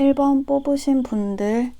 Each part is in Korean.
1번 뽑으신 분들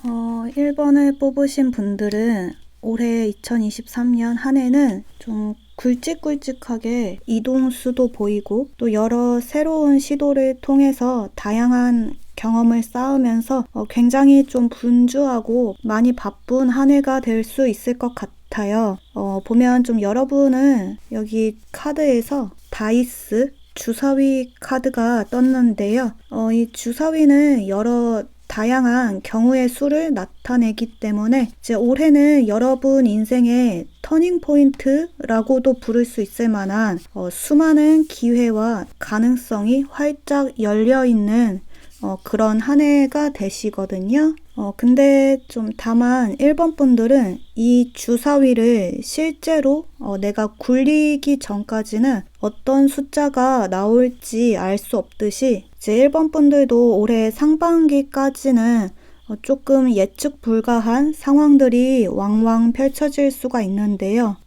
1번을 뽑으신 분들은 올해 2023년 한 해는 좀 굵직굵직하게 이동수도 보이고 또 여러 새로운 시도를 통해서 다양한 경험을 쌓으면서 굉장히 좀 분주하고 많이 바쁜 한 해가 될 수 있을 것 같아요. 보면 좀 여러분은 여기 카드에서 다이스 주사위 카드가 떴는데요. 이 주사위는 여러 다양한 경우의 수를 나타내기 때문에 이제 올해는 여러분 인생의 터닝 포인트라고도 부를 수 있을 만한 수많은 기회와 가능성이 활짝 열려있는 그런 한 해가 되시거든요. 근데 좀 다만 1번 분들은 이 주사위를 실제로 내가 굴리기 전까지는 어떤 숫자가 나올지 알 수 없듯이 이제 1번 분들도 올해 상반기까지는 조금 예측 불가한 상황들이 왕왕 펼쳐질 수가 있는데요.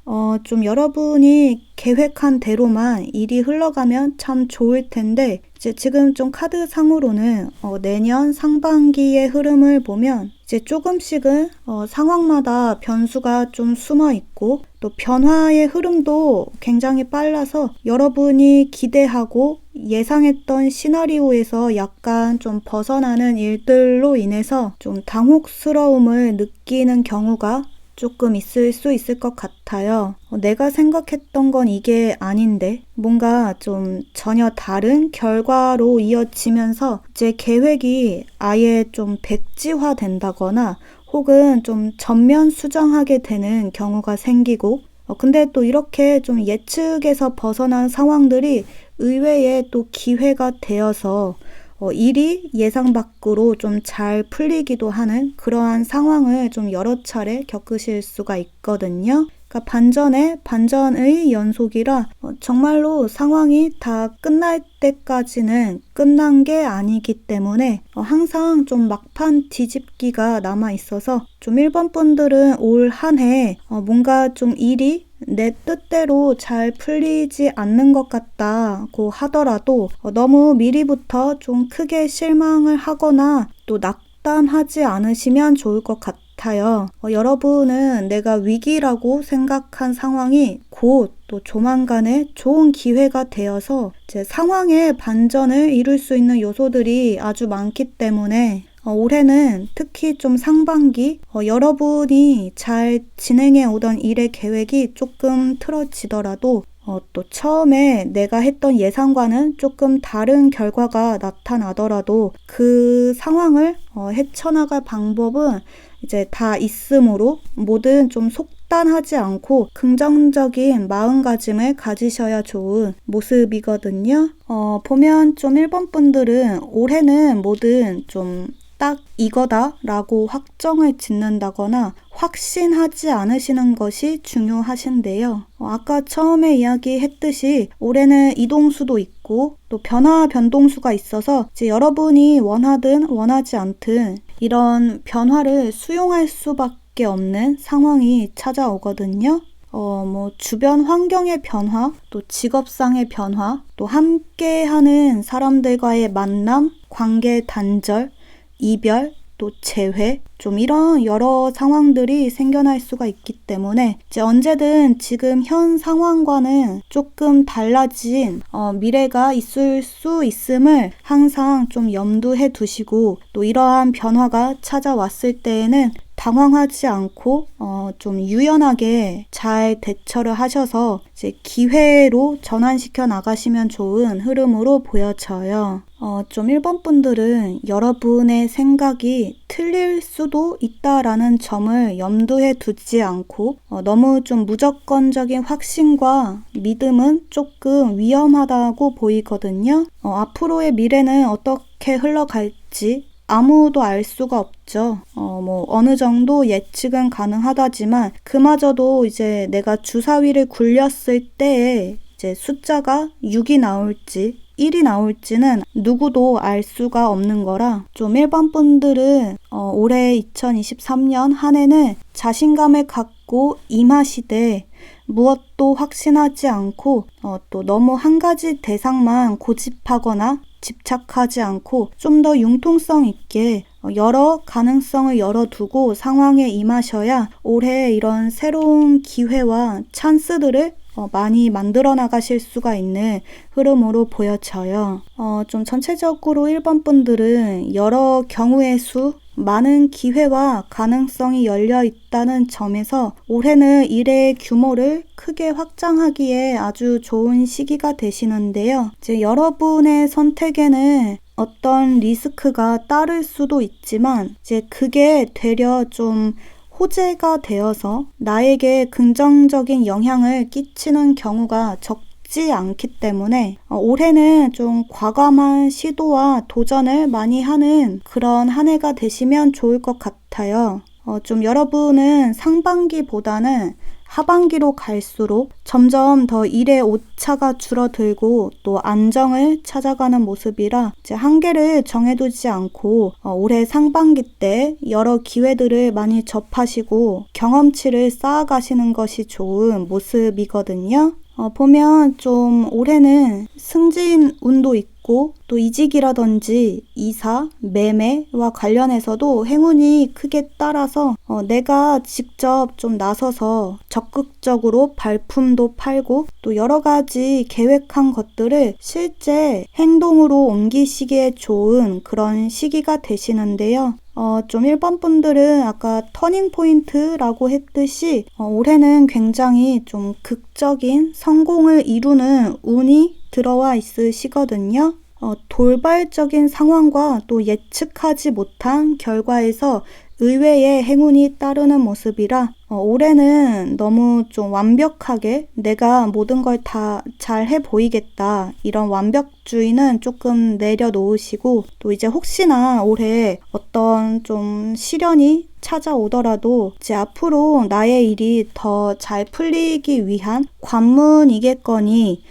좀 여러분이 계획한 대로만 일이 흘러가면 참 좋을 텐데 이제 지금 좀 카드상으로는 내년 상반기의 흐름을 보면 이제 조금씩은 상황마다 변수가 좀 숨어 있고 또 변화의 흐름도 굉장히 빨라서 여러분이 기대하고 예상했던 시나리오에서 약간 좀 벗어나는 일들로 인해서 좀 당혹스러움을 느끼는 경우가 조금 있을 수 있을 것 같아요. 내가 생각했던 건 이게 아닌데 뭔가 좀 전혀 다른 결과로 이어지면서 제 계획이 아예 좀 백지화 된다거나 혹은 좀 전면 수정하게 되는 경우가 생기고 근데 또 이렇게 좀 예측에서 벗어난 상황들이 의외의 또 기회가 되어서 일이 예상 밖으로 좀 잘 풀리기도 하는 그러한 상황을 좀 여러 차례 겪으실 수가 있거든요. 그러니까 반전의 연속이라 정말로 상황이 다 끝날 때까지는 끝난 게 아니기 때문에 항상 좀 막판 뒤집기가 남아 있어서 좀 1번 분들은 올 한 해 뭔가 좀 일이 내 뜻대로 잘 풀리지 않는 것 같다고 하더라도 너무 미리부터 좀 크게 실망을 하거나 또 낙담하지 않으시면 좋을 것 같아요. 여러분은 내가 위기라고 생각한 상황이 곧 또 조만간에 좋은 기회가 되어서 이제 상황의 반전을 이룰 수 있는 요소들이 아주 많기 때문에 올해는 특히 좀 상반기 여러분이 잘 진행해 오던 일의 계획이 조금 틀어지더라도 또 처음에 내가 했던 예상과는 조금 다른 결과가 나타나더라도 그 상황을 헤쳐나갈 방법은 이제 다 있으므로 뭐든 좀 속단하지 않고 긍정적인 마음가짐을 가지셔야 좋은 모습이거든요. 보면 좀 1번 분들은 올해는 뭐든 좀 딱 이거다 라고 확정을 짓는다거나 확신하지 않으시는 것이 중요하신데요. 아까 처음에 이야기했듯이 올해는 이동수도 있고 또 변동수가 있어서 이제 여러분이 원하든 원하지 않든 이런 변화를 수용할 수밖에 없는 상황이 찾아오거든요. 주변 환경의 변화, 또 직업상의 변화, 또 함께하는 사람들과의 만남, 관계 단절, 이별, 또 재회, 좀 이런 여러 상황들이 생겨날 수가 있기 때문에 이제 언제든 지금 현 상황과는 조금 달라진 미래가 있을 수 있음을 항상 좀 염두해 두시고 또 이러한 변화가 찾아왔을 때에는 당황하지 않고 좀 유연하게 잘 대처를 하셔서 이제 기회로 전환시켜 나가시면 좋은 흐름으로 보여져요. 좀 1번 분들은 여러분의 생각이 틀릴 수도 있다라는 점을 염두에 두지 않고 너무 좀 무조건적인 확신과 믿음은 조금 위험하다고 보이거든요. 앞으로의 미래는 어떻게 흘러갈지 아무도 알 수가 없죠. 어느 정도 예측은 가능하다지만 그마저도 이제 내가 주사위를 굴렸을 때에 이제 숫자가 6이 나올지 1이 나올지는 누구도 알 수가 없는 거라 좀 1번 분들은 올해 2023년 한 해는 자신감을 갖고 있고 임하시되 무엇도 확신하지 않고 또 너무 한 가지 대상만 고집하거나 집착하지 않고 좀 더 융통성 있게 여러 가능성을 열어두고 상황에 임하셔야 올해 이런 새로운 기회와 찬스들을 많이 만들어 나가실 수가 있는 흐름으로 보여져요. 좀 전체적으로 1번 분들은 여러 경우의 수, 많은 기회와 가능성이 열려 있다는 점에서 올해는 일의 규모를 크게 확장하기에 아주 좋은 시기가 되시는데요. 이제 여러분의 선택에는 어떤 리스크가 따를 수도 있지만 이제 그게 되려 좀 호재가 되어서 나에게 긍정적인 영향을 끼치는 경우가 적지 않기 때문에 올해는 좀 과감한 시도와 도전을 많이 하는 그런 한 해가 되시면 좋을 것 같아요. 좀 여러분은 상반기보다는 하반기로 갈수록 점점 더 일의 오차가 줄어들고 또 안정을 찾아가는 모습이라 이제 한계를 정해두지 않고 올해 상반기 때 여러 기회들을 많이 접하시고 경험치를 쌓아가시는 것이 좋은 모습이거든요. 보면 좀 올해는 승진 운도 있고 또 이직이라든지 이사, 매매와 관련해서도 행운이 크게 따라서 내가 직접 좀 나서서 적극적으로 발품도 팔고 또 여러 가지 계획한 것들을 실제 행동으로 옮기시기에 좋은 그런 시기가 되시는데요. 좀 1번 분들은 아까 터닝 포인트라고 했듯이 올해는 굉장히 좀 극적인 성공을 이루는 운이 들어와 있으시거든요. 돌발적인 상황과 또 예측하지 못한 결과에서 의외의 행운이 따르는 모습이라 올해는 너무 좀 완벽하게 내가 모든 걸 다 잘해 보이겠다 이런 완벽주의는 조금 내려놓으시고 또 이제 혹시나 올해 어떤 좀 시련이 찾아오더라도 이제 앞으로 나의 일이 더 잘 풀리기 위한 관문이겠거니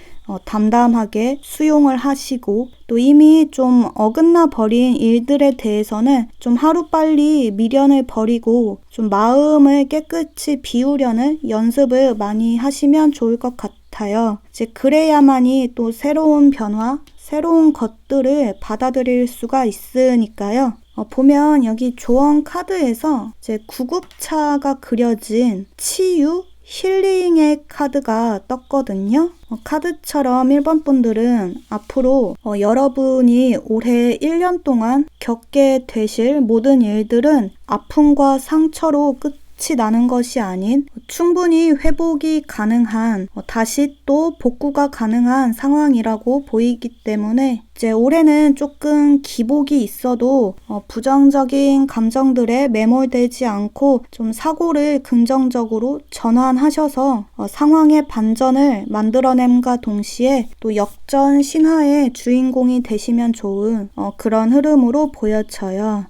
담담하게 수용을 하시고 또 이미 좀 어긋나 버린 일들에 대해서는 좀 하루빨리 미련을 버리고 좀 마음을 깨끗이 비우려는 연습을 많이 하시면 좋을 것 같아요. 이제 그래야만이 또 새로운 변화, 새로운 것들을 받아들일 수가 있으니까요. 보면 여기 조언 카드에서 이제 구급차가 그려진 치유, 힐링의 카드가 떴거든요. 카드처럼 1번 분들은 앞으로 여러분이 올해 1년 동안 겪게 되실 모든 일들은 아픔과 상처로 끝이 나는 것이 아닌 충분히 회복이 가능한 다시 또 복구가 가능한 상황이라고 보이기 때문에 이제 올해는 조금 기복이 있어도 부정적인 감정들에 매몰되지 않고 좀 사고를 긍정적으로 전환하셔서 상황의 반전을 만들어냄과 동시에 또 역전 신화의 주인공이 되시면 좋은 그런 흐름으로 보여져요.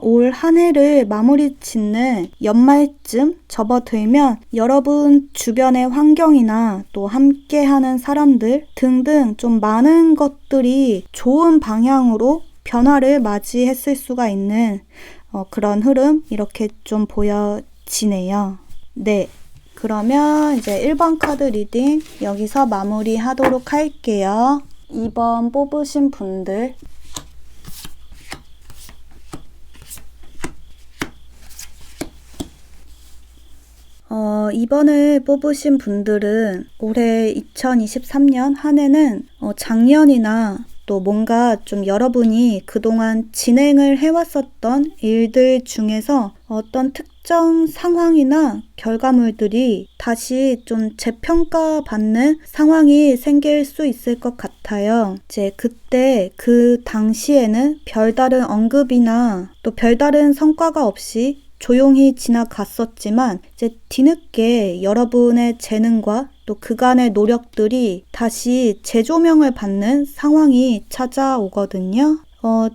올 한 해를 마무리 짓는 연말쯤 접어들면 여러분 주변의 환경이나 또 함께하는 사람들 등등 좀 많은 것들이 좋은 방향으로 변화를 맞이했을 수가 있는 그런 흐름 이렇게 좀 보여지네요. 네. 그러면 이제 1번 카드 리딩 여기서 마무리하도록 할게요. 2번 뽑으신 분들 이번을 뽑으신 분들은 올해 2023년 한 해는 작년이나 또 뭔가 좀 여러분이 그동안 진행을 해왔었던 일들 중에서 어떤 특정 상황이나 결과물들이 다시 좀 재평가받는 상황이 생길 수 있을 것 같아요. 이제 그때 그 당시에는 별다른 언급이나 또 별다른 성과가 없이 조용히 지나갔었지만 이제 뒤늦게 여러분의 재능과 또 그간의 노력들이 다시 재조명을 받는 상황이 찾아오거든요.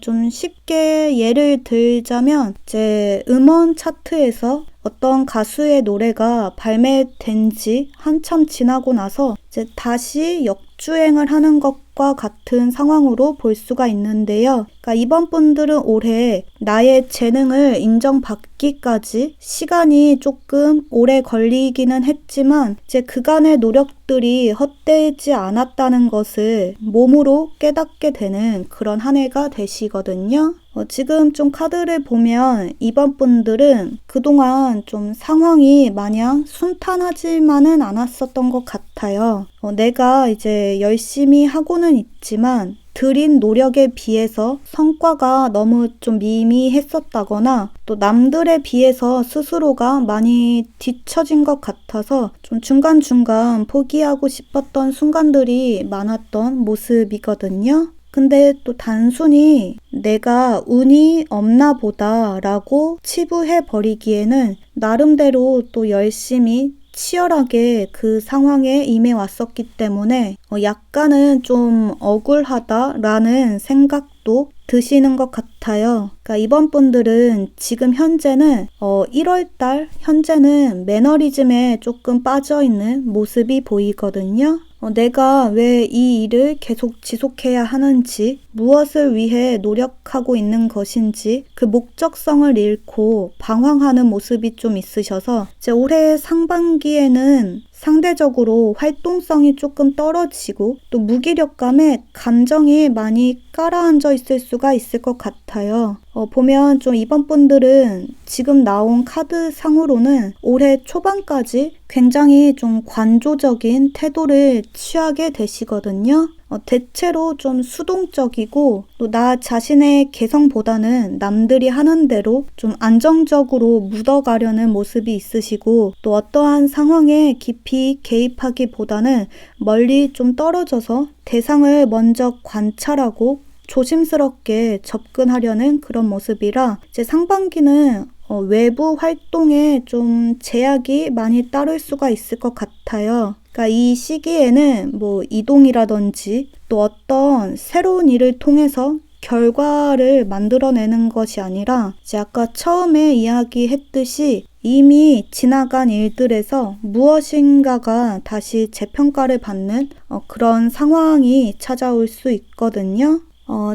좀 쉽게 예를 들자면 이제 음원 차트에서 어떤 가수의 노래가 발매된 지 한참 지나고 나서 이제 다시 역주행을 하는 것 것과 같은 상황으로 볼 수가 있는데요. 그러니까 이번 분들은 올해 나의 재능을 인정받기까지 시간이 조금 오래 걸리기는 했지만 이제 그간의 노력들이 헛되지 않았다는 것을 몸으로 깨닫게 되는 그런 한 해가 되시거든요. 지금 좀 카드를 보면 이번 분들은 그동안 좀 상황이 마냥 순탄하지만은 않았었던 것 같아요. 내가 이제 열심히 하고는 있지만 들인 노력에 비해서 성과가 너무 좀 미미했었다거나 또 남들에 비해서 스스로가 많이 뒤처진 것 같아서 좀 중간중간 포기하고 싶었던 순간들이 많았던 모습이거든요. 근데 또 단순히 내가 운이 없나 보다라고 치부해 버리기에는 나름대로 또 열심히 치열하게 그 상황에 임해 왔었기 때문에 약간은 좀 억울하다라는 생각도 드시는 것 같아요. 그러니까 이번 분들은 지금 현재는 1월달 현재는 매너리즘에 조금 빠져있는 모습이 보이거든요. 내가 왜 이 일을 계속 지속해야 하는지, 무엇을 위해 노력하고 있는 것인지 그 목적성을 잃고 방황하는 모습이 좀 있으셔서 이제 올해 상반기에는 상대적으로 활동성이 조금 떨어지고 또 무기력감에 감정이 많이 깔아앉아 있을 수가 있을 것 같아요. 보면 좀 이번 분들은 지금 나온 카드 상으로는 올해 초반까지 굉장히 좀 관조적인 태도를 취하게 되시거든요. 대체로 좀 수동적이고 또 나 자신의 개성보다는 남들이 하는 대로 좀 안정적으로 묻어가려는 모습이 있으시고 또 어떠한 상황에 깊이 개입하기보다는 멀리 좀 떨어져서 대상을 먼저 관찰하고 조심스럽게 접근하려는 그런 모습이라 이제 상반기는 외부 활동에 좀 제약이 많이 따를 수가 있을 것 같아요. 그러니까 이 시기에는 뭐 이동이라든지 또 어떤 새로운 일을 통해서 결과를 만들어내는 것이 아니라 이제 아까 처음에 이야기했듯이 이미 지나간 일들에서 무엇인가가 다시 재평가를 받는 그런 상황이 찾아올 수 있거든요.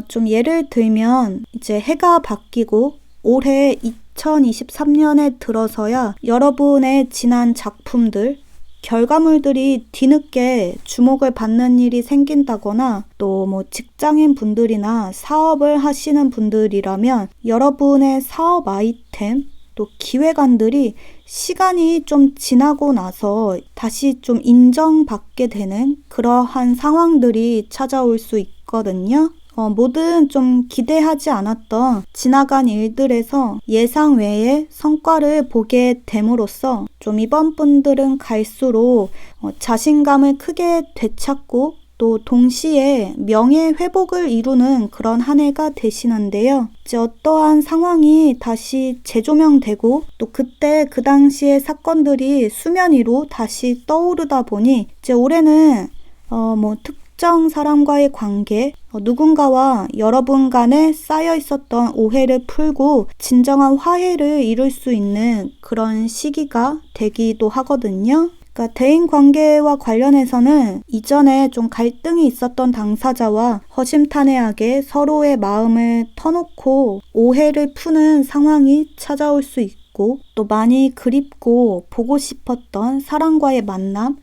좀 예를 들면 이제 해가 바뀌고 올해 2023년에 들어서야 여러분의 지난 작품들, 결과물들이 뒤늦게 주목을 받는 일이 생긴다거나 또 뭐 직장인 분들이나 사업을 하시는 분들이라면 여러분의 사업 아이템, 또 기획안들이 시간이 좀 지나고 나서 다시 좀 인정받게 되는 그러한 상황들이 찾아올 수 있거든요. 뭐든 좀 기대하지 않았던 지나간 일들에서 예상 외의 성과를 보게 됨으로써 좀 이번 분들은 갈수록 자신감을 크게 되찾고 또 동시에 명예 회복을 이루는 그런 한 해가 되시는데요. 이제 어떠한 상황이 다시 재조명되고 또 그때 그 당시의 사건들이 수면 위로 다시 떠오르다 보니 이제 올해는 특정 사람과의 관계, 누군가와 여러분 간에 쌓여 있었던 오해를 풀고 진정한 화해를 이룰 수 있는 그런 시기가 되기도 하거든요. 그러니까 대인 관계와 관련해서는 이전에 좀 갈등이 있었던 당사자와 허심탄회하게 서로의 마음을 터놓고 오해를 푸는 상황이 찾아올 수 있고 또 많이 그립고 보고 싶었던 사람과의 만남,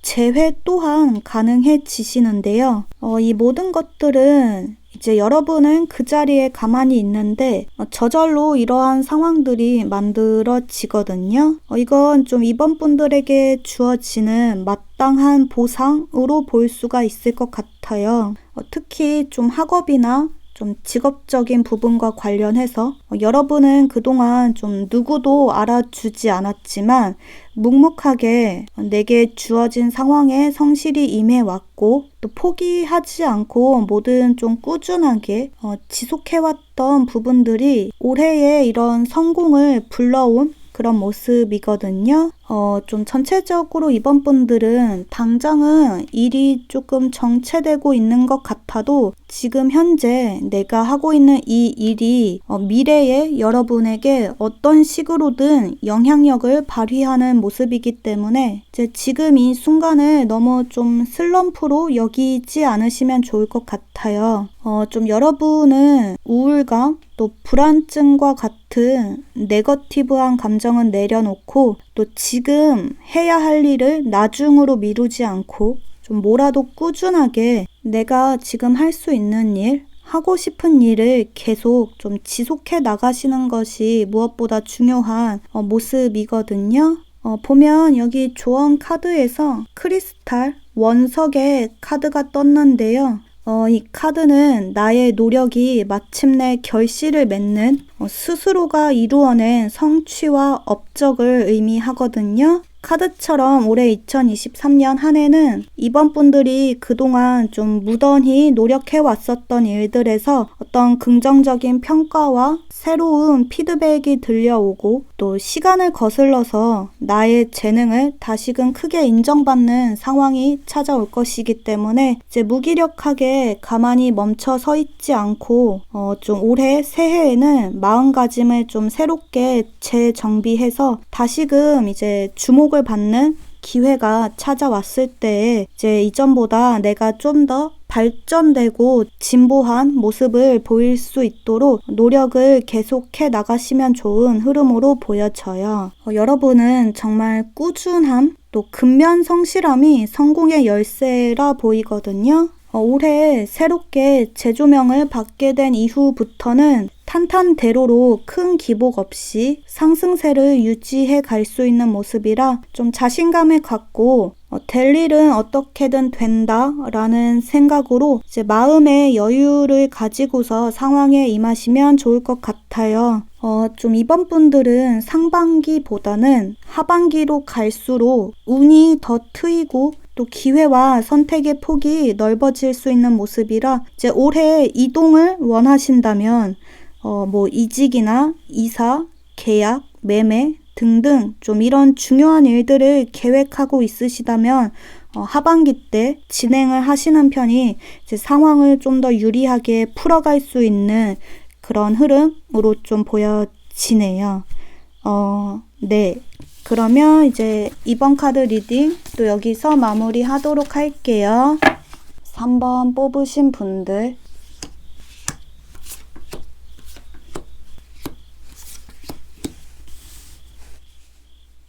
재회 또한 가능해지시는데요. 이 모든 것들은 이제 여러분은 그 자리에 가만히 있는데 저절로 이러한 상황들이 만들어지거든요. 이건 좀 이번 분들에게 주어지는 마땅한 보상으로 볼 수가 있을 것 같아요. 특히 좀 학업이나 좀 직업적인 부분과 관련해서 여러분은 그동안 좀 누구도 알아주지 않았지만 묵묵하게 내게 주어진 상황에 성실히 임해왔고 또 포기하지 않고 뭐든 좀 꾸준하게 지속해왔던 부분들이 올해의 이런 성공을 불러온 그런 모습이거든요. 좀 전체적으로 이번 분들은 당장은 일이 조금 정체되고 있는 것 같아도 지금 현재 내가 하고 있는 이 일이 미래에 여러분에게 어떤 식으로든 영향력을 발휘하는 모습이기 때문에 이제 지금 이 순간을 너무 좀 슬럼프로 여기지 않으시면 좋을 것 같아요. 좀 여러분은 우울감, 또 불안증과 같은 네거티브한 감정은 내려놓고 또 지금 해야 할 일을 나중으로 미루지 않고 좀 뭐라도 꾸준하게 내가 지금 할 수 있는 일, 하고 싶은 일을 계속 좀 지속해 나가시는 것이 무엇보다 중요한 모습이거든요. 보면 여기 조언 카드에서 크리스탈, 원석의 카드가 떴는데요. 이 카드는 나의 노력이 마침내 결실을 맺는 스스로가 이루어낸 성취와 업적을 의미하거든요. 카드처럼 올해 2023년 한 해는 이번 분들이 그동안 좀 무던히 노력해 왔었던 일들에서 어떤 긍정적인 평가와 새로운 피드백이 들려오고 또 시간을 거슬러서 나의 재능을 다시금 크게 인정받는 상황이 찾아올 것이기 때문에 이제 무기력하게 가만히 멈춰 서 있지 않고 좀 올해 새해에는 마음가짐을 좀 새롭게 재정비해서 다시금 이제 주목을 받는 기회가 찾아왔을 때 이제 이전보다 내가 좀 더 발전되고 진보한 모습을 보일 수 있도록 노력을 계속해 나가시면 좋은 흐름으로 보여져요. 여러분은 정말 꾸준함, 또 근면성실함이 성공의 열쇠라 보이거든요. 올해 새롭게 재조명을 받게 된 이후부터는 탄탄대로로 큰 기복 없이 상승세를 유지해 갈 수 있는 모습이라 좀 자신감을 갖고 될 일은 어떻게든 된다라는 생각으로 이제 마음의 여유를 가지고서 상황에 임하시면 좋을 것 같아요. 좀 이번 분들은 상반기보다는 하반기로 갈수록 운이 더 트이고 또 기회와 선택의 폭이 넓어질 수 있는 모습이라 이제 올해 이동을 원하신다면 뭐 이직이나 이사, 계약, 매매 등등 좀 이런 중요한 일들을 계획하고 있으시다면 하반기 때 진행을 하시는 편이 이제 상황을 좀 더 유리하게 풀어갈 수 있는 그런 흐름으로 좀 보여지네요. 네. 그러면 이제 이번 카드 리딩 또 여기서 마무리하도록 할게요. 3번 뽑으신 분들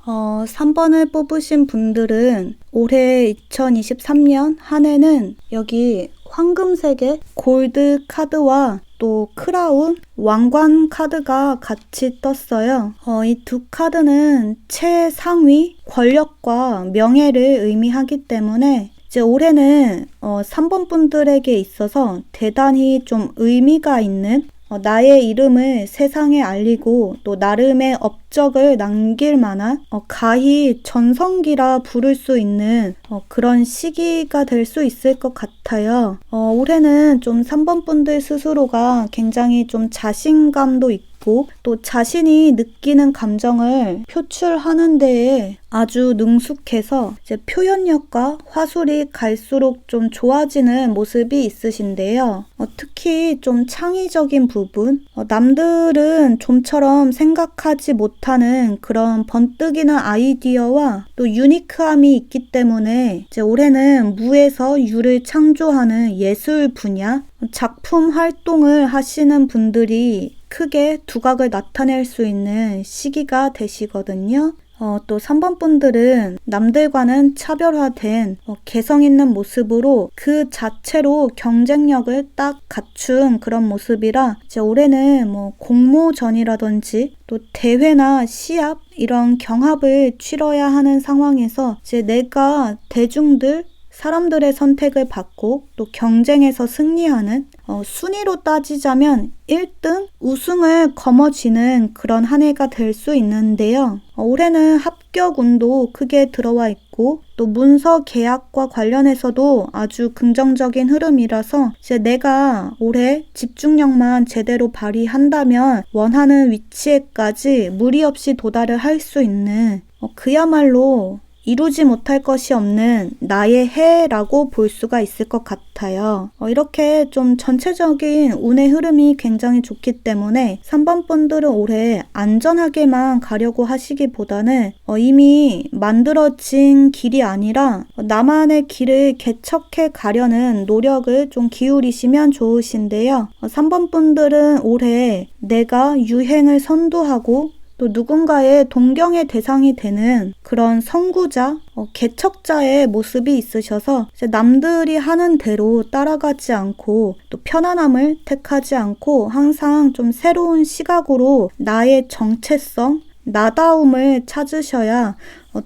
3번을 뽑으신 분들은 올해 2023년 한 해는 여기 황금색의 골드 카드와 또 크라운, 왕관 카드가 같이 떴어요. 이 두 카드는 최상위 권력과 명예를 의미하기 때문에 이제 올해는 3번 분들에게 있어서 대단히 좀 의미가 있는 나의 이름을 세상에 알리고 또 나름의 업적을 남길 만한 가히 전성기라 부를 수 있는 그런 시기가 될 수 있을 것 같아요. 올해는 좀 3번 분들 스스로가 굉장히 좀 자신감도 있고 또 자신이 느끼는 감정을 표출하는 데에 아주 능숙해서 이제 표현력과 화술이 갈수록 좀 좋아지는 모습이 있으신데요. 특히 좀 창의적인 부분, 남들은 좀처럼 생각하지 못하는 그런 번뜩이는 아이디어와 또 유니크함이 있기 때문에 이제 올해는 무에서 유를 창조하는 예술 분야, 작품 활동을 하시는 분들이 크게 두각을 나타낼 수 있는 시기가 되시거든요. 또 3번 분들은 남들과는 차별화된 개성 있는 모습으로 그 자체로 경쟁력을 딱 갖춘 그런 모습이라 이제 올해는 뭐 공모전이라든지 또 대회나 시합 이런 경합을 치러야 하는 상황에서 이제 내가 대중들 사람들의 선택을 받고 또 경쟁에서 승리하는 순위로 따지자면 1등 우승을 거머쥐는 그런 한 해가 될 수 있는데요. 올해는 합격운도 크게 들어와 있고 또 문서 계약과 관련해서도 아주 긍정적인 흐름이라서 이제 내가 올해 집중력만 제대로 발휘한다면 원하는 위치에까지 무리 없이 도달을 할 수 있는 그야말로 이루지 못할 것이 없는 나의 해라고 볼 수가 있을 것 같아요. 이렇게 좀 전체적인 운의 흐름이 굉장히 좋기 때문에 3번 분들은 올해 안전하게만 가려고 하시기보다는 이미 만들어진 길이 아니라 나만의 길을 개척해 가려는 노력을 좀 기울이시면 좋으신데요. 3번 분들은 올해 내가 유행을 선도하고 또 누군가의 동경의 대상이 되는 그런 선구자, 개척자의 모습이 있으셔서 이제 남들이 하는 대로 따라가지 않고 또 편안함을 택하지 않고 항상 좀 새로운 시각으로 나의 정체성, 나다움을 찾으셔야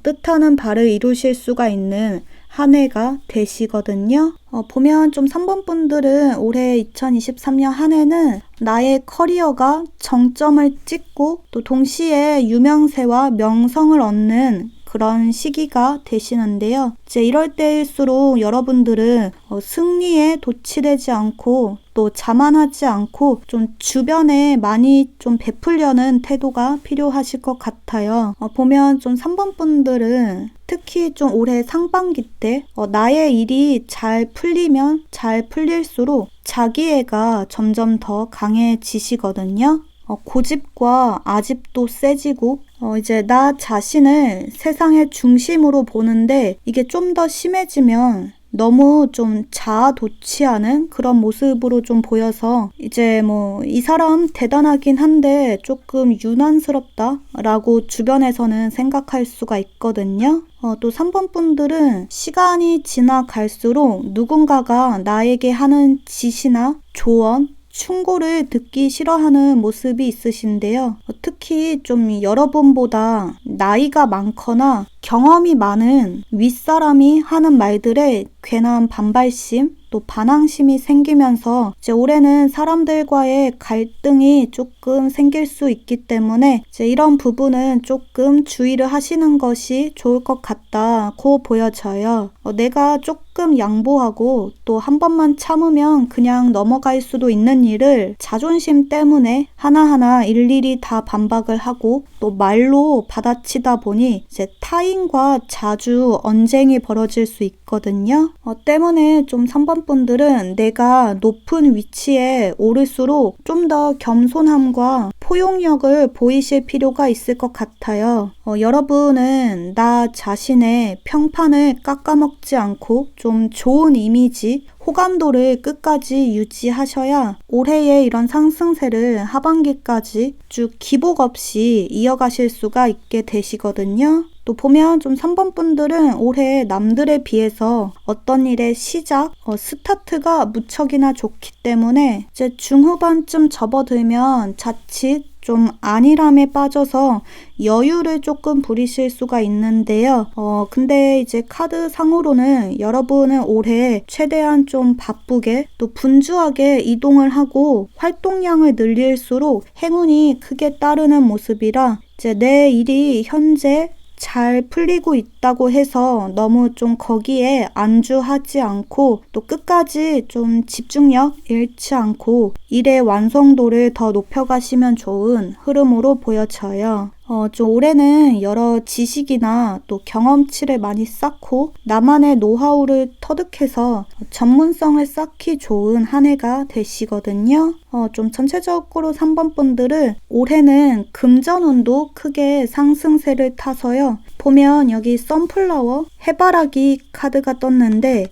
뜻하는 바를 이루실 수가 있는 한 해가 되시거든요. 보면 좀 3번 분들은 올해 2023년 한 해는 나의 커리어가 정점을 찍고 또 동시에 유명세와 명성을 얻는 그런 시기가 되시는데요. 이제 이럴 때일수록 여러분들은 승리에 도취되지 않고 또 자만하지 않고 좀 주변에 많이 좀 베풀려는 태도가 필요하실 것 같아요. 보면 좀 3번 분들은 특히 좀 올해 상반기 때 나의 일이 잘 풀리면 잘 풀릴수록 자기애가 점점 더 강해지시거든요. 고집과 아집도 세지고 이제 나 자신을 세상의 중심으로 보는데 이게 좀 더 심해지면 너무 좀 자아도취하는 그런 모습으로 좀 보여서 이제 이 사람 대단하긴 한데 조금 유난스럽다 라고 주변에서는 생각할 수가 있거든요. 또 3번 분들은 시간이 지나갈수록 누군가가 나에게 하는 지시나 조언, 충고를 듣기 싫어하는 모습이 있으신데요. 특히 좀 여러분보다 나이가 많거나 경험이 많은 윗사람이 하는 말들에 괜한 반발심, 또 반항심이 생기면서 이제 올해는 사람들과의 갈등이 조금 생길 수 있기 때문에 이제 이런 부분은 조금 주의를 하시는 것이 좋을 것 같다고 보여져요. 내가 조금 양보하고 또 한 번만 참으면 그냥 넘어갈 수도 있는 일을 자존심 때문에 하나하나 일일이 다 반박을 하고 또 말로 받아치다 보니 이제 타인과 자주 언쟁이 벌어질 수 있거든요. 때문에 좀 3번 분들은 내가 높은 위치에 오를수록 좀 더 겸손함과 포용력을 보이실 필요가 있을 것 같아요. 여러분은 나 자신의 평판을 깎아먹지 않고 좀 좋은 이미지, 호감도를 끝까지 유지하셔야 올해의 이런 상승세를 하반기까지 쭉 기복 없이 이어가실 수가 있게 되시거든요. 또 보면 좀 3번 분들은 올해 남들에 비해서 어떤 일의 시작, 스타트가 무척이나 좋기 때문에 이제 중후반쯤 접어들면 자칫 좀 안일함에 빠져서 여유를 조금 부리실 수가 있는데요. 근데 이제 카드 상으로는 여러분은 올해 최대한 좀 바쁘게 또 분주하게 이동을 하고 활동량을 늘릴수록 행운이 크게 따르는 모습이라 이제 내 일이 현재 잘 풀리고 있다고 해서 너무 좀 거기에 안주하지 않고 또 끝까지 좀 집중력 잃지 않고 일의 완성도를 더 높여가시면 좋은 흐름으로 보여져요. 좀 올해는 여러 지식이나 또 경험치를 많이 쌓고 나만의 노하우를 터득해서 전문성을 쌓기 좋은 한 해가 되시거든요. 좀 전체적으로 3번 분들은 올해는 금전운도 크게 상승세를 타서요. 보면 여기 선플라워, 해바라기 카드가 떴는데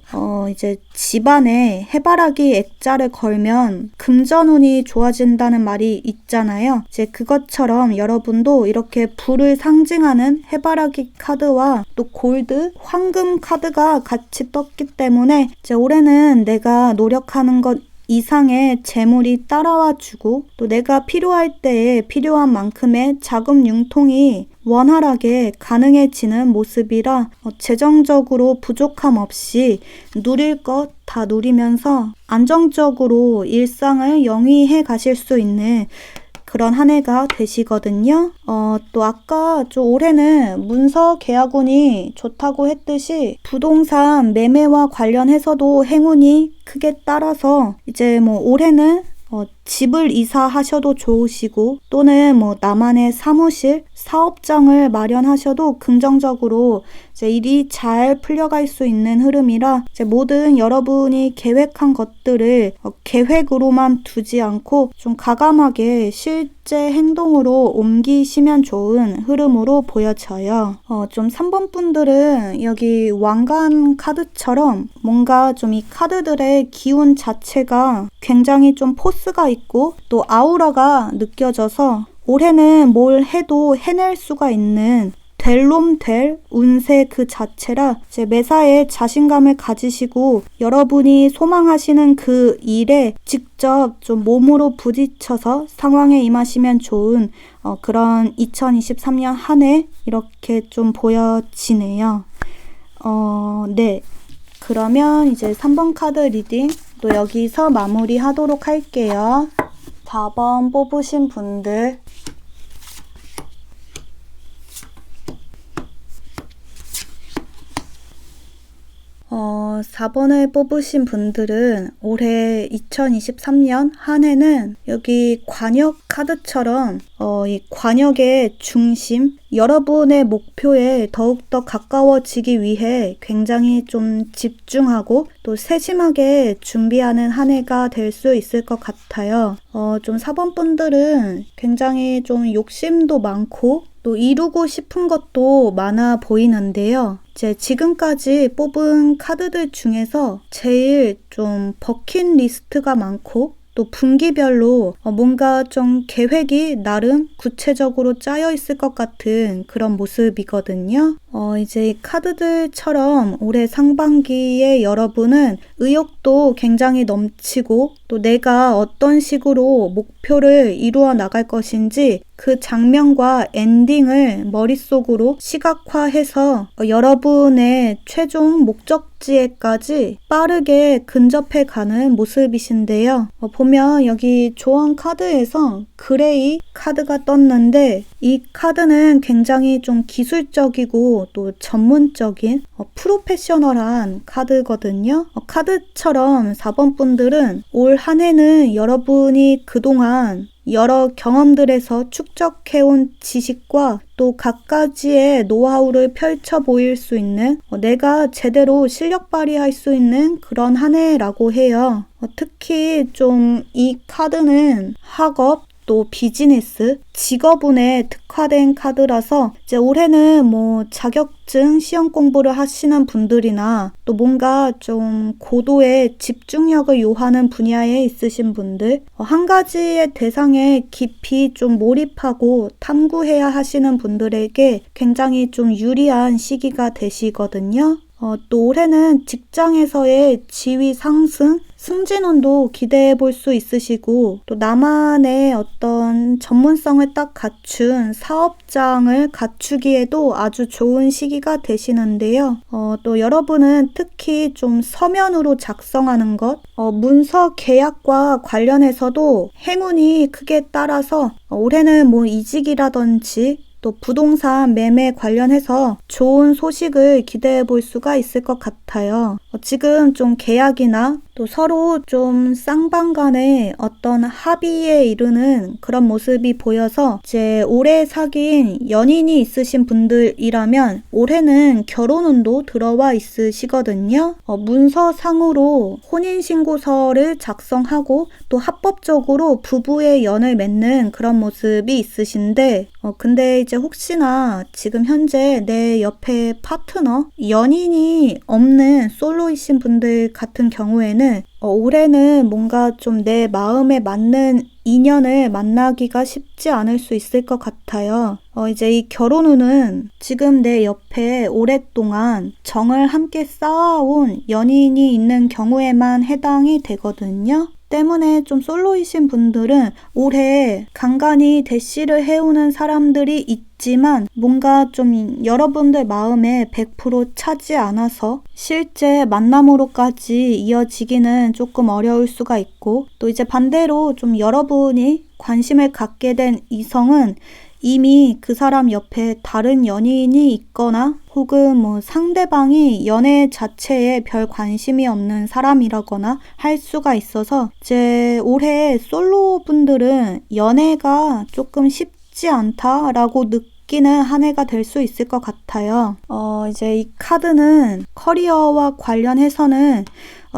이제 집안에 해바라기 액자를 걸면 금전운이 좋아진다는 말이 있잖아요. 이제 그것처럼 여러분도 이렇게 불을 상징하는 해바라기 카드와 또 골드, 황금 카드가 같이 떴기 때문에 이제 올해는 내가 노력하는 것 이상의 재물이 따라와 주고 또 내가 필요할 때에 필요한 만큼의 자금 융통이 원활하게 가능해지는 모습이라 재정적으로 부족함 없이 누릴 것 다 누리면서 안정적으로 일상을 영위해 가실 수 있는 그런 한 해가 되시거든요. 또 아까 좀 올해는 문서 계약운이 좋다고 했듯이 부동산 매매와 관련해서도 행운이 크게 따라서 이제 올해는 집을 이사하셔도 좋으시고 또는 나만의 사무실, 사업장을 마련하셔도 긍정적으로 이제 일이 잘 풀려갈 수 있는 흐름이라 이제 모든 여러분이 계획한 것들을 계획으로만 두지 않고 좀 과감하게 실제 행동으로 옮기시면 좋은 흐름으로 보여져요. 좀 3번 분들은 여기 왕관 카드처럼 뭔가 좀 이 카드들의 기운 자체가 굉장히 좀 포스가 있고 또 아우라가 느껴져서 올해는 뭘 해도 해낼 수가 있는 될 놈 될 운세 그 자체라 이제 매사에 자신감을 가지시고 여러분이 소망하시는 그 일에 직접 좀 몸으로 부딪혀서 상황에 임하시면 좋은 그런 2023년 한 해 이렇게 좀 보여지네요. 네. 그러면 이제 3번 카드 리딩 또 여기서 마무리하도록 할게요. 4번 뽑으신 분들 4번을 뽑으신 분들은 올해 2023년 한 해는 여기 관역 카드처럼 이 관역의 중심, 여러분의 목표에 더욱더 가까워지기 위해 굉장히 좀 집중하고 또 세심하게 준비하는 한 해가 될 수 있을 것 같아요. 좀 4번 분들은 굉장히 좀 욕심도 많고 또 이루고 싶은 것도 많아 보이는데요. 지금까지 뽑은 카드들 중에서 제일 좀 버킷리스트가 많고 또 분기별로 뭔가 좀 계획이 나름 구체적으로 짜여 있을 것 같은 그런 모습이거든요. 이제 이 카드들처럼 올해 상반기에 여러분은 의욕도 굉장히 넘치고 또 내가 어떤 식으로 목표를 이루어 나갈 것인지 그 장면과 엔딩을 머릿속으로 시각화해서 여러분의 최종 목적지에까지 빠르게 근접해 가는 모습이신데요. 보면 여기 조언 카드에서 그레이 카드가 떴는데 이 카드는 굉장히 좀 기술적이고 또 전문적인 프로페셔널한 카드거든요. 카드처럼 4번 분들은 올 한 해는 여러분이 그동안 여러 경험들에서 축적해온 지식과 또 갖가지의 노하우를 펼쳐 보일 수 있는 내가 제대로 실력 발휘할 수 있는 그런 한 해라고 해요. 특히 좀 이 카드는 학업 또 비즈니스, 직업운에 특화된 카드라서 이제 올해는 뭐 자격증 시험 공부를 하시는 분들이나 또 뭔가 좀 고도의 집중력을 요하는 분야에 있으신 분들, 한 가지의 대상에 깊이 좀 몰입하고 탐구해야 하시는 분들에게 굉장히 좀 유리한 시기가 되시거든요. 또 올해는 직장에서의 지위 상승, 승진운도 기대해 볼 수 있으시고 또 나만의 어떤 전문성을 딱 갖춘 사업장을 갖추기에도 아주 좋은 시기가 되시는데요. 또 여러분은 특히 좀 서면으로 작성하는 것, 문서 계약과 관련해서도 행운이 크게 따라서 올해는 뭐 이직이라든지 또 부동산 매매 관련해서 좋은 소식을 기대해 볼 수가 있을 것 같아요. 지금 좀 계약이나 또 서로 좀 쌍방간에 어떤 합의에 이르는 그런 모습이 보여서 이제 올해 사귄 연인이 있으신 분들이라면 올해는 결혼운도 들어와 있으시거든요. 문서상으로 혼인신고서를 작성하고 또 합법적으로 부부의 연을 맺는 그런 모습이 있으신데 근데 이제 혹시나 지금 현재 내 옆에 파트너, 연인이 없는 솔로이신 분들 같은 경우에는 올해는 뭔가 좀 내 마음에 맞는 인연을 만나기가 쉽지 않을 수 있을 것 같아요. 이제 이 결혼운은 지금 내 옆에 오랫동안 정을 함께 쌓아온 연인이 있는 경우에만 해당이 되거든요. 때문에 좀 솔로이신 분들은 올해 간간히 대시를 해오는 사람들이 있지만 뭔가 좀 여러분들 마음에 100% 차지 않아서 실제 만남으로까지 이어지기는 조금 어려울 수가 있고 또 이제 반대로 좀 여러분이 관심을 갖게 된 이성은 이미 그 사람 옆에 다른 연인이 있거나 혹은 뭐 상대방이 연애 자체에 별 관심이 없는 사람이라거나 할 수가 있어서 이제 올해 솔로 분들은 연애가 조금 쉽지 않다라고 느끼는 한 해가 될 수 있을 것 같아요. 이제 이 카드는 커리어와 관련해서는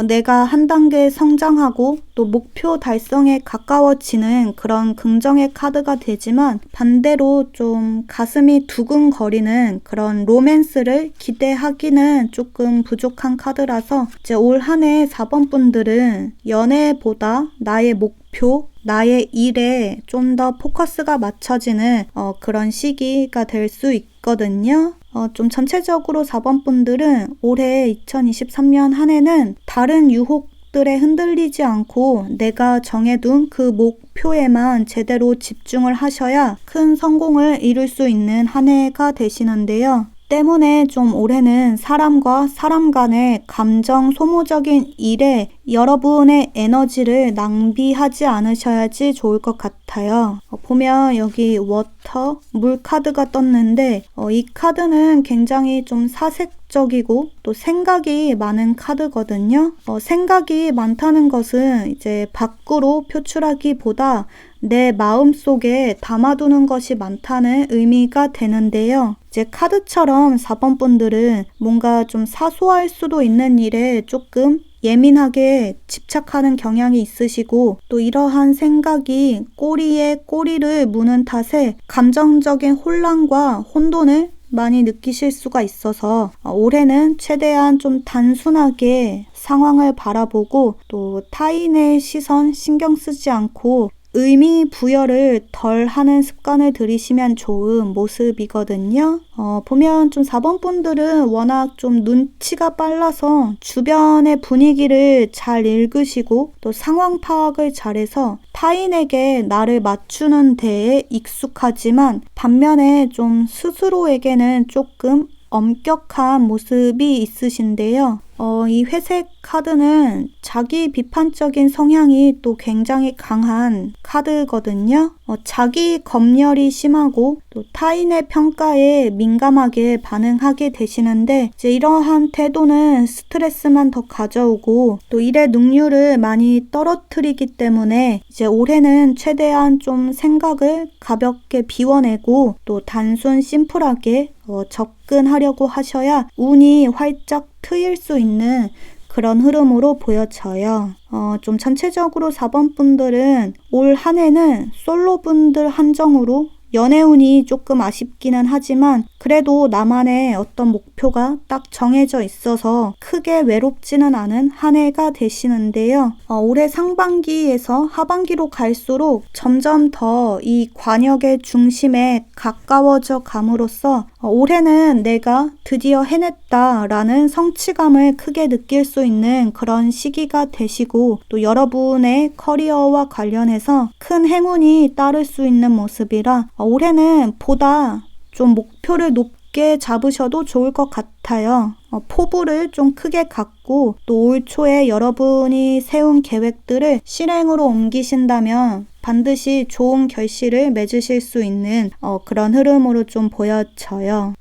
내가 한 단계 성장하고 또 목표 달성에 가까워지는 그런 긍정의 카드가 되지만, 반대로 좀 가슴이 두근거리는 그런 로맨스를 기대하기는 조금 부족한 카드라서 이제 올 한 해 4번 분들은 연애보다 나의 목표, 나의 일에 좀 더 포커스가 맞춰지는 그런 시기가 될 수 있거든요. 좀 전체적으로 4번 분들은 올해 2023년 한 해는 다른 유혹들에 흔들리지 않고 내가 정해둔 그 목표에만 제대로 집중을 하셔야 큰 성공을 이룰 수 있는 한 해가 되시는데요. 때문에 좀 올해는 사람과 사람 간의 감정 소모적인 일에 여러분의 에너지를 낭비하지 않으셔야지 좋을 것 같아요. 보면 여기 워터, 물 카드가 떴는데 이 카드는 굉장히 좀 사색적이고 또 생각이 많은 카드거든요. 생각이 많다는 것은 이제 밖으로 표출하기보다 내 마음속에 담아두는 것이 많다는 의미가 되는데요. 이제 카드처럼 4번 분들은 뭔가 좀 사소할 수도 있는 일에 조금 예민하게 집착하는 경향이 있으시고, 또 이러한 생각이 꼬리에 꼬리를 무는 탓에 감정적인 혼란과 혼돈을 많이 느끼실 수가 있어서 올해는 최대한 좀 단순하게 상황을 바라보고 또 타인의 시선 신경 쓰지 않고 의미 부여를 덜 하는 습관을 들이시면 좋은 모습이거든요. 보면 좀 4번 분들은 워낙 좀 눈치가 빨라서 주변의 분위기를 잘 읽으시고 또 상황 파악을 잘해서 타인에게 나를 맞추는 데에 익숙하지만, 반면에 좀 스스로에게는 조금 엄격한 모습이 있으신데요. 이 회색 카드는 자기 비판적인 성향이 또 굉장히 강한 카드거든요. 자기 검열이 심하고 또 타인의 평가에 민감하게 반응하게 되시는데, 이제 이러한 태도는 스트레스만 더 가져오고 또 일의 능률을 많이 떨어뜨리기 때문에 이제 올해는 최대한 좀 생각을 가볍게 비워내고 또 단순 심플하게 접근하려고 하셔야 운이 활짝 트일 수 있는 그런 흐름으로 보여져요. 좀 전체적으로 4번 분들은 올 한 해는 솔로 분들 한정으로 연애운이 조금 아쉽기는 하지만 그래도 나만의 어떤 목표가 딱 정해져 있어서 크게 외롭지는 않은 한 해가 되시는데요. 올해 상반기에서 하반기로 갈수록 점점 더 이 관역의 중심에 가까워져 감으로써 올해는 내가 드디어 해냈다라는 성취감을 크게 느낄 수 있는 그런 시기가 되시고, 또 여러분의 커리어와 관련해서 큰 행운이 따를 수 있는 모습이라 올해는 보다 좀 목표를 높게 잡으셔도 좋을 것 같아요. 포부를 좀 크게 갖고 또 올 초에 여러분이 세운 계획들을 실행으로 옮기신다면 반드시 좋은 결실을 맺으실 수 있는 그런 흐름으로 좀 보여져요.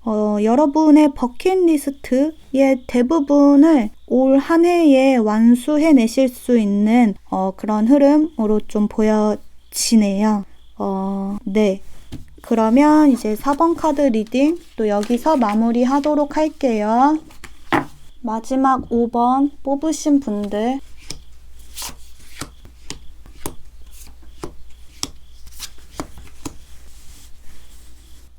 여러분의 버킷리스트의 대부분을 올 한 해에 완수해내실 수 있는 그런 흐름으로 좀 보여지네요. 네. 그러면 이제 4번 카드 리딩 또 여기서 마무리하도록 할게요. 마지막 5번 뽑으신 분들,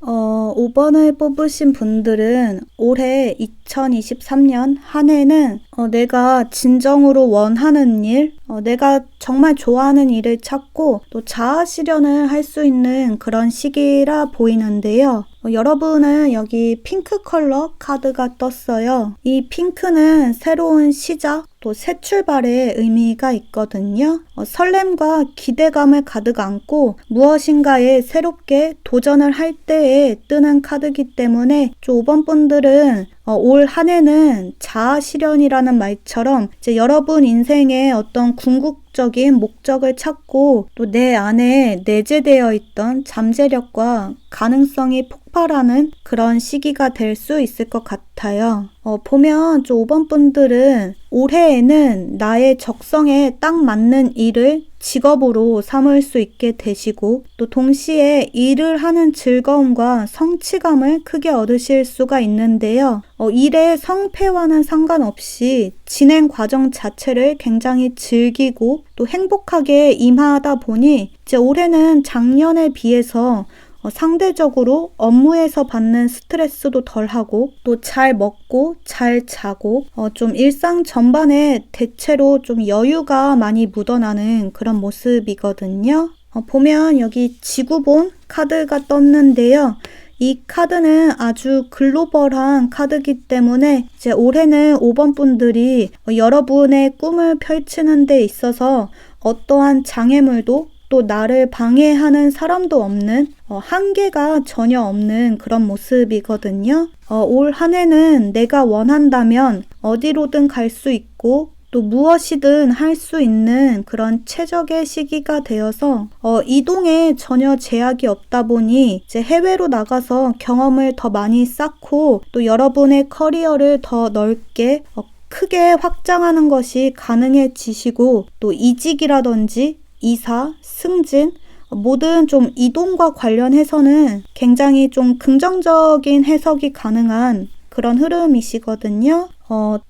5번을 뽑으신 분들은 올해 2023년 한 해는 내가 진정으로 원하는 일, 내가 정말 좋아하는 일을 찾고 또 자아 실현을 할 수 있는 그런 시기라 보이는데요. 여러분은 여기 핑크 컬러 카드가 떴어요. 이 핑크는 새로운 시작, 또 새 출발의 의미가 있거든요. 설렘과 기대감을 가득 안고 무엇인가에 새롭게 도전을 할 때에 뜨는 카드이기 때문에 5번 분들은 올 한 해는 자아 실현이라는 말처럼 이제 여러분 인생의 어떤 궁극적인 목적을 찾고 또 내 안에 내재되어 있던 잠재력과 가능성이 폭발하는 그런 시기가 될 수 있을 것 같아요. 보면 5번 분들은 올해에는 나의 적성에 딱 맞는 일을 직업으로 삼을 수 있게 되시고 또 동시에 일을 하는 즐거움과 성취감을 크게 얻으실 수가 있는데요. 일의 성패와는 상관없이 진행 과정 자체를 굉장히 즐기고 또 행복하게 임하다 보니 이제 올해는 작년에 비해서 상대적으로 업무에서 받는 스트레스도 덜하고 또 잘 먹고 잘 자고 좀 일상 전반에 대체로 좀 여유가 많이 묻어나는 그런 모습이거든요. 보면 여기 지구본 카드가 떴는데요. 이 카드는 아주 글로벌한 카드이기 때문에 이제 올해는 5번 분들이 여러분의 꿈을 펼치는 데 있어서 어떠한 장애물도 또 나를 방해하는 사람도 없는 한계가 전혀 없는 그런 모습이거든요. 올 한 해는 내가 원한다면 어디로든 갈 수 있고 또 무엇이든 할 수 있는 그런 최적의 시기가 되어서 이동에 전혀 제약이 없다 보니 이제 해외로 나가서 경험을 더 많이 쌓고 또 여러분의 커리어를 더 넓게 크게 확장하는 것이 가능해지시고 또 이직이라든지 이사, 승진, 모든 좀 이동과 관련해서는 굉장히 좀 긍정적인 해석이 가능한 그런 흐름이시거든요.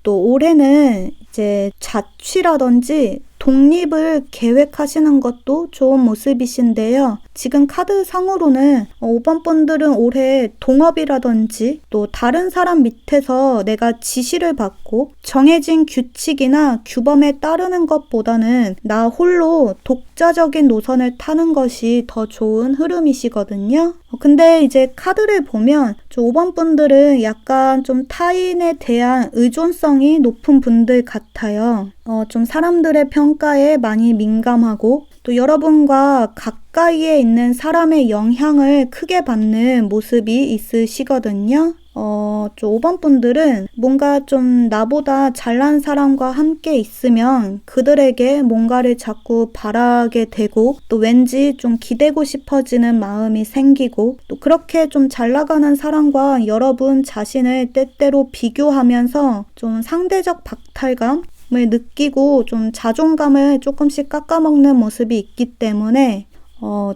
또 올해는 이제 자취라든지 독립을 계획하시는 것도 좋은 모습이신데요. 지금 카드 상으로는 5번 분들은 올해 동업이라든지 또 다른 사람 밑에서 내가 지시를 받고 정해진 규칙이나 규범에 따르는 것보다는 나 홀로 독자적인 노선을 타는 것이 더 좋은 흐름이시거든요. 근데 이제 카드를 보면 5번 분들은 약간 좀 타인에 대한 의존성이 높은 분들 같아요. 좀 사람들의 평가에 많이 민감하고 또 여러분과 가까이에 있는 사람의 영향을 크게 받는 모습이 있으시거든요. 5번 분들은 뭔가 좀 나보다 잘난 사람과 함께 있으면 그들에게 뭔가를 자꾸 바라게 되고 또 왠지 좀 기대고 싶어지는 마음이 생기고 또 그렇게 좀 잘 나가는 사람과 여러분 자신을 때때로 비교하면서 좀 상대적 박탈감 을 느끼고 좀 자존감을 조금씩 깎아먹는 모습이 있기 때문에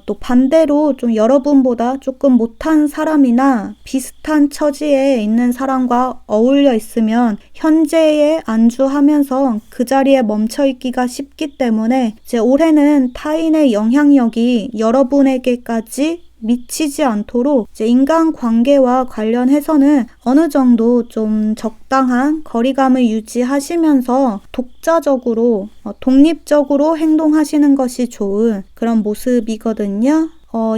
또 반대로 좀 여러분보다 조금 못한 사람이나 비슷한 처지에 있는 사람과 어울려 있으면 현재에 안주하면서 그 자리에 멈춰 있기가 쉽기 때문에 이제 올해는 타인의 영향력이 여러분에게까지 미치지 않도록 이제 인간관계와 관련해서는 어느 정도 좀 적당한 거리감을 유지하시면서 독자적으로, 독립적으로 행동하시는 것이 좋은 그런 모습이거든요.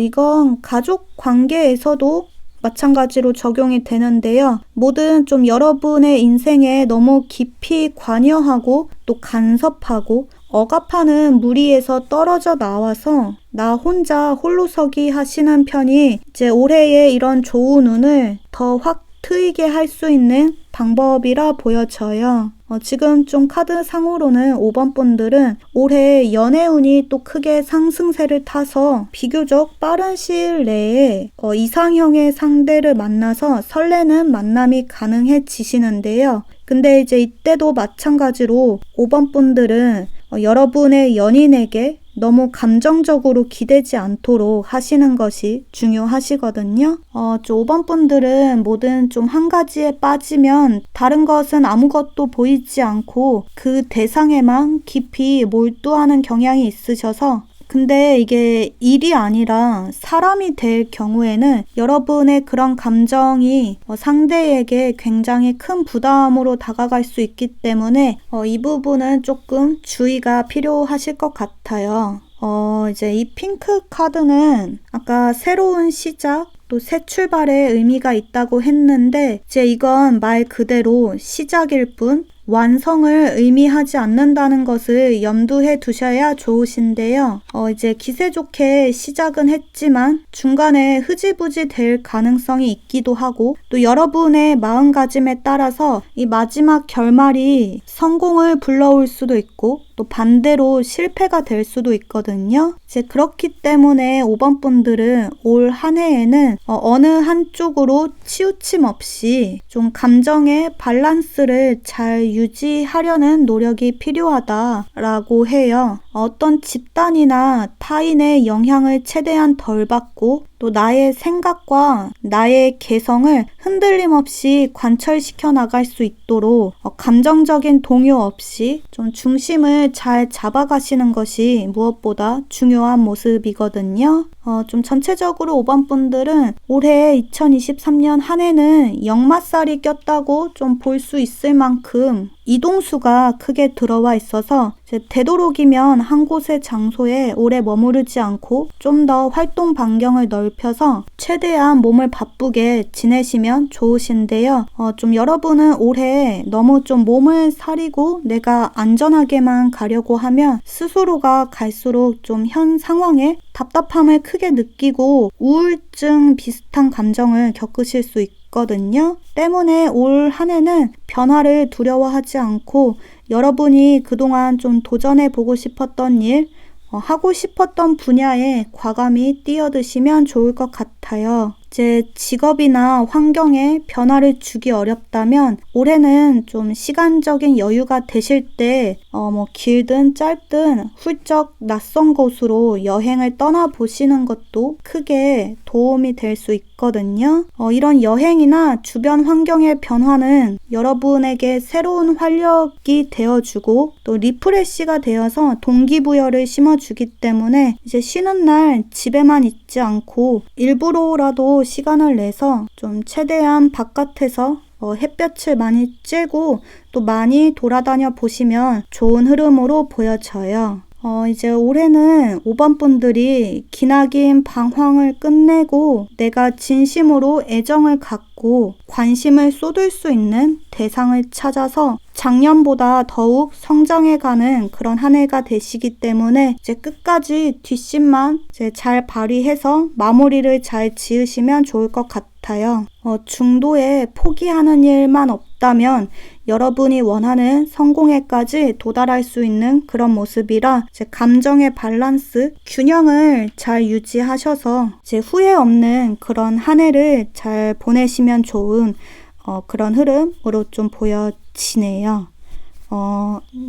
이건 가족 관계에서도 마찬가지로 적용이 되는데요. 모든 좀 여러분의 인생에 너무 깊이 관여하고 또 간섭하고 억압하는 무리에서 떨어져 나와서 나 혼자 홀로서기 하시는 편이 이제 올해의 이런 좋은 운을 더 확 트이게 할 수 있는 방법이라 보여져요. 지금 좀 카드 상으로는 5번 분들은 올해 연애운이 또 크게 상승세를 타서 비교적 빠른 시일 내에 이상형의 상대를 만나서 설레는 만남이 가능해지시는데요. 근데 이제 이때도 마찬가지로 5번 분들은 여러분의 연인에게 너무 감정적으로 기대지 않도록 하시는 것이 중요하시거든요. 5번 분들은 뭐든 좀 한 가지에 빠지면 다른 것은 아무것도 보이지 않고 그 대상에만 깊이 몰두하는 경향이 있으셔서 근데 이게 일이 아니라 사람이 될 경우에는 여러분의 그런 감정이 상대에게 굉장히 큰 부담으로 다가갈 수 있기 때문에 이 부분은 조금 주의가 필요하실 것 같아요. 이제 이 핑크 카드는 아까 새로운 시작 또 새 출발의 의미가 있다고 했는데 이제 이건 말 그대로 시작일 뿐 완성을 의미하지 않는다는 것을 염두해 두셔야 좋으신데요. 이제 기세 좋게 시작은 했지만 중간에 흐지부지 될 가능성이 있기도 하고 또 여러분의 마음가짐에 따라서 이 마지막 결말이 성공을 불러올 수도 있고 또 반대로 실패가 될 수도 있거든요. 이제 그렇기 때문에 5번 분들은 올 한 해에는 어느 한쪽으로 치우침 없이 좀 감정의 밸런스를 잘 유지하려는 노력이 필요하다라고 해요. 어떤 집단이나 타인의 영향을 최대한 덜 받고 또 나의 생각과 나의 개성을 흔들림 없이 관철시켜 나갈 수 있도록 감정적인 동요 없이 좀 중심을 잘 잡아가시는 것이 무엇보다 중요한 모습이거든요. 좀 전체적으로 5번 분들은 올해 2023년 한 해는 역마살이 꼈다고 좀 볼 수 있을 만큼 이동수가 크게 들어와 있어서 되도록이면 한 곳의 장소에 오래 머무르지 않고 좀 더 활동 반경을 넓혀서 최대한 몸을 바쁘게 지내시면 좋으신데요. 좀 여러분은 올해 너무 좀 몸을 사리고 내가 안전하게만 가려고 하면 스스로가 갈수록 좀 현 상황에 답답함을 크게 느끼고 우울증 비슷한 감정을 겪으실 수 있거든요. 때문에 올 한 해는 변화를 두려워하지 않고 여러분이 그동안 좀 도전해보고 싶었던 일, 하고 싶었던 분야에 과감히 뛰어드시면 좋을 것 같아요. 이제 직업이나 환경에 변화를 주기 어렵다면 올해는 좀 시간적인 여유가 되실 때 길든 짧든 훌쩍 낯선 곳으로 여행을 떠나보시는 것도 크게 도움이 될 수 있거든요. 이런 여행이나 주변 환경의 변화는 여러분에게 새로운 활력이 되어주고 또 리프레시가 되어서 동기부여를 심어주기 때문에 이제 쉬는 날 집에만 있지 않고 일부러라도 시간을 내서 좀 최대한 바깥에서 햇볕을 많이 쬐고 또 많이 돌아다녀 보시면 좋은 흐름으로 보여져요. 이제 올해는 5번 분들이 기나긴 방황을 끝내고 내가 진심으로 애정을 갖고 관심을 쏟을 수 있는 대상을 찾아서 작년보다 더욱 성장해가는 그런 한 해가 되시기 때문에 이제 끝까지 뒷심만 이제 잘 발휘해서 마무리를 잘 지으시면 좋을 것 같아요. 중도에 포기하는 일만 없다면 여러분이 원하는 성공에까지 도달할 수 있는 그런 모습이라 이제 감정의 밸런스, 균형을 잘 유지하셔서 이제 후회 없는 그런 한 해를 잘 보내시면 좋은 그런 흐름으로 좀 보여지네요.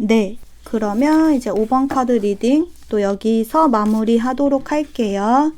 네. 그러면 이제 5번 카드 리딩 또 여기서 마무리하도록 할게요.